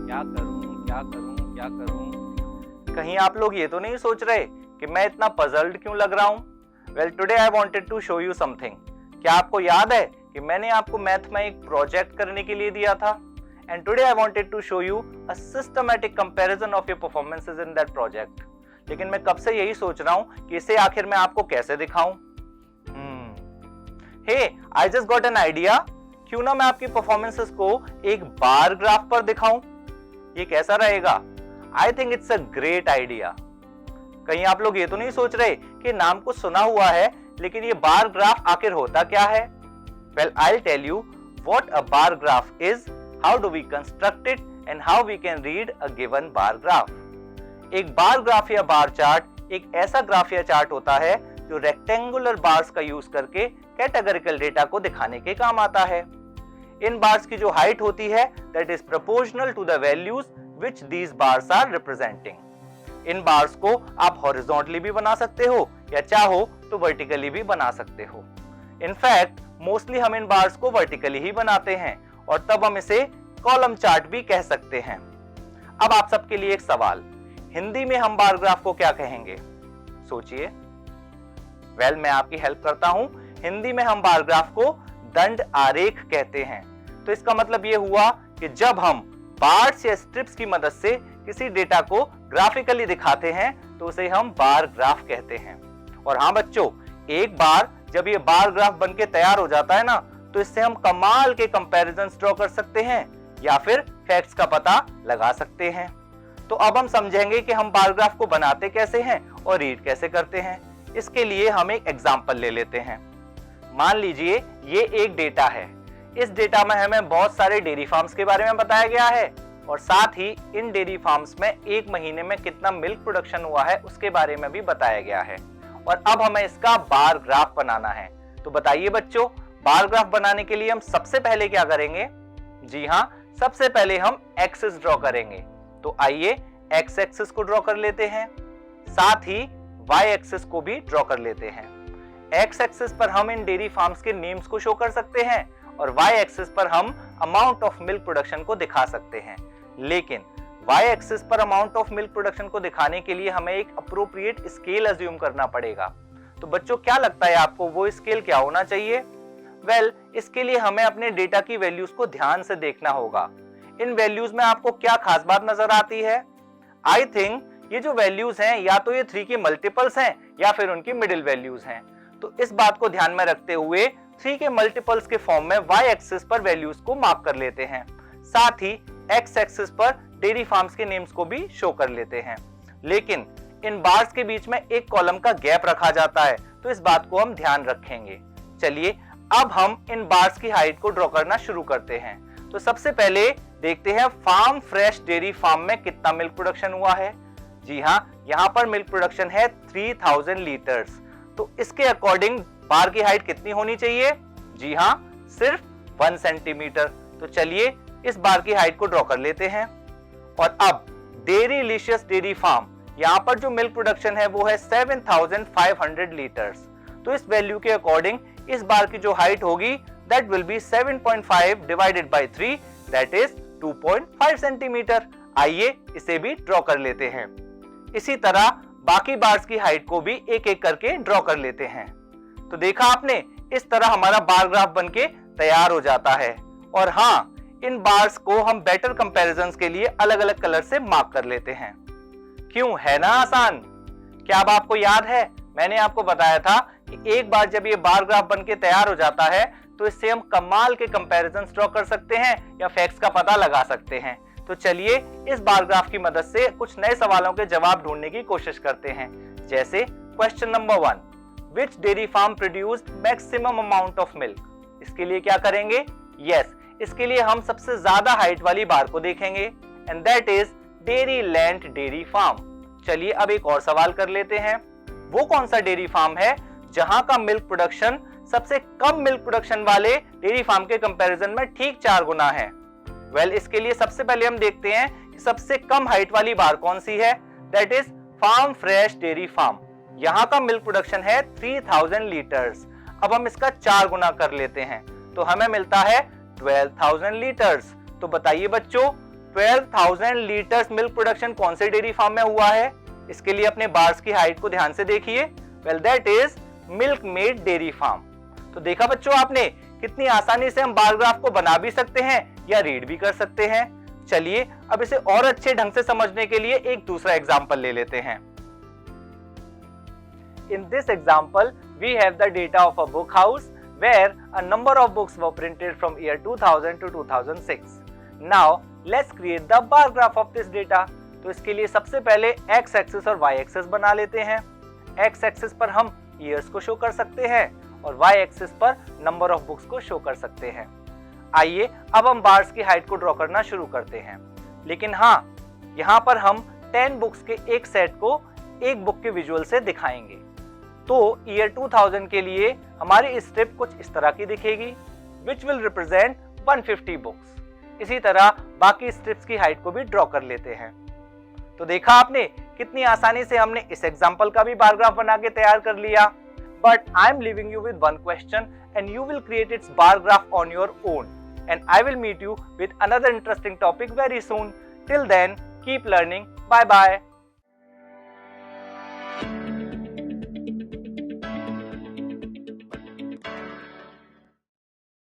क्या करूं? कहीं आप लोग ये तो नहीं सोच रहे कि मैं इतना पजल्ड क्यों लग रहा हूं? Well, today I wanted to show you something. क्या आपको याद है कि मैंने आपको मैथ में एक प्रोजेक्ट करने के लिए दिया था? And today I wanted to show you a systematic comparison of your performances in that project. लेकिन मैं कब से यही सोच रहा हूं कि इसे आखिर मैं आपको कैसे दिखाऊं। Hey, I just got an idea. क्यों ना मैं आपकी परफॉर्मेंसेस को एक बार ग्राफ पर दिखाऊं? ये कैसा रहेगा? I think it's a great idea. कहीं आप लोग ये तो नहीं सोच रहे कि नाम को सुना हुआ है, लेकिन ये बार ग्राफ आखिर होता क्या है? Well, I tell you what a bar graph is, how do we construct it and how we can read a given bar graph. एक बार ग्राफ या बार चार्ट एक ऐसा ग्राफ या चार्ट होता है जो रेक्टेंगुलर बार्स का use करके कैटेगोरिकल डेटा को दिखाने के काम आता है। इन बार्स की जो हाइट होती है that is proportional to the values which these bars are representing. इन बार्स को आप हॉरिजॉन्टली भी बना सकते हो या चाहो तो वर्टिकली भी बना सकते हो। इनफैक्ट मोस्टली हम इन बार्स को वर्टिकली ही बनाते हैं और तब हम इसे कॉलम चार्ट भी कह सकते हैं। अब आप सबके लिए एक सवाल, हिंदी में हम बार ग्राफ को क्या कहेंगे? सोचिए। वेल, मैं आपकी हेल्प करता हूं। हिंदी में हम बार ग्राफ को दंड आरेख कहते हैं। तो इसका मतलब यह हुआ कि जब हम बार्स या स्ट्रिप्स की मदद से किसी डेटा को ग्राफिकली दिखाते हैं तो उसे हम बार ग्राफ कहते हैं। और हाँ बच्चों, एक बार जब ये बार ग्राफ बनके तैयार हो जाता है ना, तो इससे हम कमाल के कंपैरिजंस ड्रॉ कर सकते हैं या फिर फैक्ट्स का पता लगा सकते हैं। तो अब हम समझेंगे कि हम बार ग्राफ को बनाते कैसे हैं और रीड कैसे करते हैं। इसके लिए हम एक एग्जांपल ले लेते हैं। मान लीजिए ये एक डेटा है। इस डेटा में हमें बहुत सारे डेयरी फार्म्स के बारे में बताया गया है और साथ ही इन डेयरी फार्म्स में एक महीने में कितना मिल्क प्रोडक्शन हुआ है उसके बारे में भी बताया गया है। और अब हमें इसका बार ग्राफ बनाना है। तो बताइए बच्चों, बार ग्राफ बनाने के लिए हम सबसे पहले क्या करेंगे? जी हाँ, सबसे पहले हम एक्सिस ड्रॉ करेंगे। तो आइए एक्स एक्सिस को ड्रॉ कर लेते हैं, साथ ही वाई एक्सिस को भी ड्रॉ कर लेते हैं। एक्स एक्सिस पर हम इन डेयरी फार्म्स के नेम्स को शो कर सकते हैं और वाई एक्सिस पर हम अमाउंट ऑफ मिल्क प्रोडक्शन को दिखा सकते हैं। लेकिन वाई एक्सिस पर अमाउंट ऑफ मिल्क प्रोडक्शन को दिखाने के लिए हमें एक अप्रोप्रिएट स्केल अज्यूम करना पड़ेगा। तो बच्चों, क्या लगता है आपको वो स्केल क्या होना चाहिए? वेल, इसके लिए हमें अपने डेटा की वैल्यूज को ध्यान से देखना होगा। इन वैल्यूज में आपको क्या खास बात नजर आती है? आई थिंक ये जो वैल्यूज हैं या तो ये 3 के मल्टीपल्स हैं या फिर उनकी मिडिल वैल्यूज हैं। तो इस बात को ध्यान में रखते हुए 3 के मल्टीपल्स के फॉर्म में वाई एक्सिस पर वैल्यूज को मार्क कर लेते हैं, साथ ही एक्स एक्सिस पर डेयरी फार्म्स के नेम्स को भी शो कर लेते हैं। लेकिन इन बार्स के बीच में एक कॉलम का गैप रखा जाता है, तो इस बात को हम ध्यान रखेंगे। चलिए अब हम इन बार्स की हाइट को ड्रॉ करना शुरू करते हैं। तो सबसे पहले देखते हैं फार्म फ्रेश डेयरी फार्म में कितना मिल्क प्रोडक्शन हुआ है। जी हाँ, यहाँ पर मिल्क प्रोडक्शन है 3000 लीटर्स। तो इसके अकॉर्डिंग बार की हाइट कितनी होनी चाहिए? जी हाँ, सिर्फ 1 सेंटीमीटर। तो चलिए इस बार की हाइट को ड्रॉ कर लेते हैं। और अब डेयरीलिशियस डेयरी फार्म, यहाँ पर जो मिल्क प्रोडक्शन है वो है 7500 लीटर्स। तो इस वैल्यू के अकॉर्डिंग इस बार की जो हाइट होगी that will be 7.5 divided by 3 that is 2.5 centimetre. आइए इसे भी ड्रॉ कर लेते हैं। इसी तरह बाकी बार्स की हाइट को भी एक एक करके ड्रॉ कर लेते हैं। तो देखा आपने, इस तरह हमारा बार ग्राफ बनके तैयार हो जाता है। और हाँ, इन बार्स को हम बेटर कंपैरिजंस के लिए अलग अलग कलर से मार्क कर लेते हैं। क्यों, है ना आसान? क्या अब आपको याद है मैंने आपको बताया था कि एक बार जब ये बार ग्राफ बनके तैयार हो जाता है तो इससे हम कमाल के कंपैरिजंस ड्रॉ कर सकते हैं या फैक्ट्स का पता लगा सकते हैं। तो चलिए इस बार ग्राफ की मदद से कुछ नए सवालों के जवाब ढूंढने की कोशिश करते हैं। जैसे question number 1, which dairy farm produced maximum amount of milk? इसके लिए क्या करेंगे? यस, इसके लिए हम सबसे ज्यादा हाइट वाली बार को देखेंगे and that is Dairyland dairy farm. चलिए अब एक और सवाल कर लेते हैं। वो कौन सा डेयरी फार्म है जहां का मिल्क प्रोडक्शन सबसे कम मिल्क प्रोडक्शन वाले डेयरी फार्म के कंपैरिजन में ठीक 4 गुना है? वेल, इसके लिए सबसे पहले हम देखते हैं कि सबसे कम हाइट वाली बार कौन सी है। That is farm fresh dairy farm, यहाँ का मिल्क प्रोडक्शन है 3000 लीटर्स। अब हम इसका 4 गुना कर लेते हैं तो हमें मिलता है 12,000 लीटर्स। तो बताइए बच्चों, 12,000 लीटर्स मिल्क प्रोडक्शन कौन से डेयरी फार्म में हुआ है? इसके लिए अपने बार्स की हाइट को ध्यान से देखिए। Well that is milk made dairy farm. तो देखा बच्चों आपने, कितनी आसानी से हम बार ग्राफ को बना भी सकते हैं या रीड भी कर सकते हैं। चलिए अब इसे और अच्छे ढंग से समझने के लिए एक दूसरा एग्जांपल ले लेते हैं। In this example, we have the data of a book house where a number of books were printed from year 2000 to 2006. Now, let's create the bar graph of this data. तो इसके लिए सबसे पहले x axis और y axis बना लेते हैं। x axis पर हम years को शो कर सकते हैं और y एक्सिस पर नंबर ऑफ बुक्स को शो कर सकते हैं। आइए अब हम बार्स की हाइट को ड्रॉ करना शुरू करते हैं। लेकिन हाँ, यहाँ पर हम 10 बुक्स के एक सेट को एक बुक के विजुअल से दिखाएंगे। तो ईयर 2000 के लिए हमारी स्ट्रिप कुछ इस तरह की दिखेगी, विच विल रिप्रेजेंट 150 बुक्स। इसी तरह बाकी स्ट्रिप्स की हाइट को भी ड्रॉ कर लेते हैं। तो देखा आपने, कितनी आसानी से हमने इस एग्जाम्पल का भी बार ग्राफ बना के तैयार कर लिया। But I am leaving you with one question and you will create it's bar graph on your own, and I will meet you with another interesting topic very soon. Till then, keep learning. Bye bye.